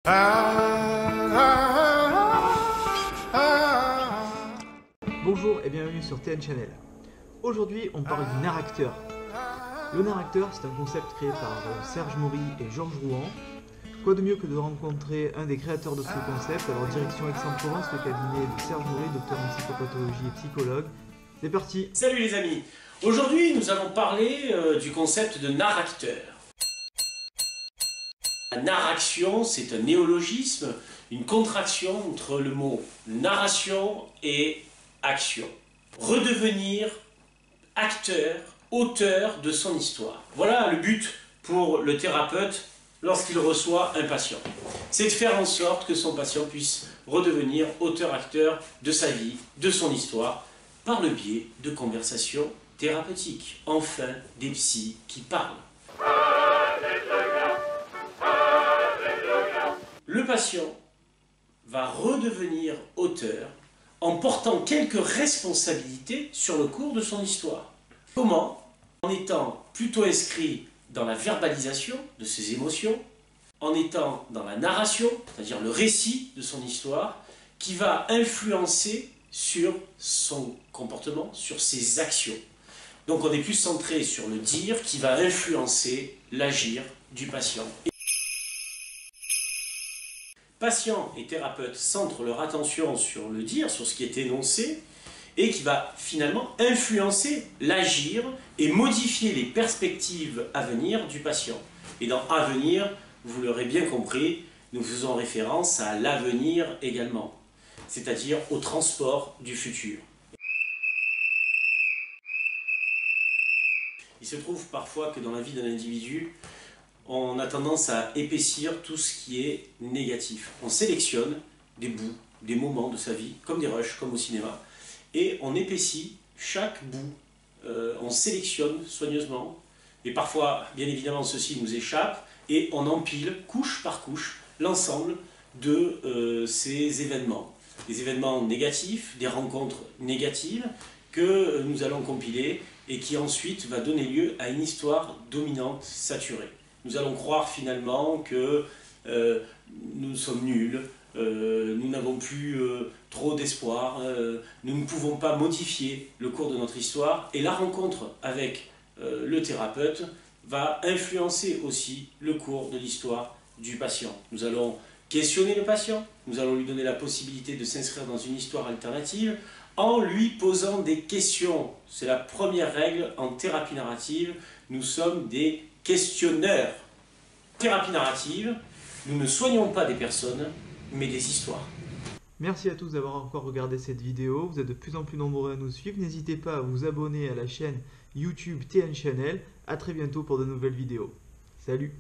Bonjour et bienvenue sur TN Channel. Aujourd'hui, on parle du narrateur. Le narrateur, c'est un concept créé par Serge Maury et Georges Rouan. Quoi de mieux que de rencontrer un des créateurs de ce concept, alors direction Aix-en-Provence, le cabinet de Serge Maury, docteur en psychopathologie et psychologue. C'est parti. Salut les amis. Aujourd'hui, nous allons parler du concept de narrateur. La narration, c'est un néologisme, une contraction entre le mot narration et action. Redevenir acteur, auteur de son histoire. Voilà le but pour le thérapeute lorsqu'il reçoit un patient. C'est de faire en sorte que son patient puisse redevenir auteur-acteur de sa vie, de son histoire, par le biais de conversations thérapeutiques. Enfin, des psys qui parlent. Le patient va redevenir auteur en portant quelques responsabilités sur le cours de son histoire. Comment? En étant plutôt inscrit dans la verbalisation de ses émotions, en étant dans la narration, c'est-à-dire le récit de son histoire, qui va influencer sur son comportement, sur ses actions. Donc on est plus centré sur le dire qui va influencer l'agir du patient. Patient et thérapeute centrent leur attention sur le dire, sur ce qui est énoncé, et qui va finalement influencer l'agir et modifier les perspectives à venir du patient. Et dans « à venir », vous l'aurez bien compris, nous faisons référence à l'avenir également, c'est-à-dire au transport du futur. Il se trouve parfois que dans la vie d'un individu, on a tendance à épaissir tout ce qui est négatif. On sélectionne des bouts, des moments de sa vie, comme des rushs, comme au cinéma, et on épaissit chaque bout. On sélectionne soigneusement, et parfois, bien évidemment, ceci nous échappe, et on empile, couche par couche, l'ensemble de ces événements. Des événements négatifs, des rencontres négatives, que nous allons compiler, et qui ensuite va donner lieu à une histoire dominante, saturée. Nous allons croire finalement que nous sommes nuls, nous n'avons plus trop d'espoir, nous ne pouvons pas modifier le cours de notre histoire, et la rencontre avec le thérapeute va influencer aussi le cours de l'histoire du patient. Nous allons questionner le patient, nous allons lui donner la possibilité de s'inscrire dans une histoire alternative en lui posant des questions. C'est la première règle en thérapie narrative, nous sommes des questionneurs. Thérapie narrative, nous ne soignons pas des personnes, mais des histoires. Merci à tous d'avoir encore regardé cette vidéo. Vous êtes de plus en plus nombreux à nous suivre. N'hésitez pas à vous abonner à la chaîne YouTube TN Channel. A très bientôt pour de nouvelles vidéos. Salut!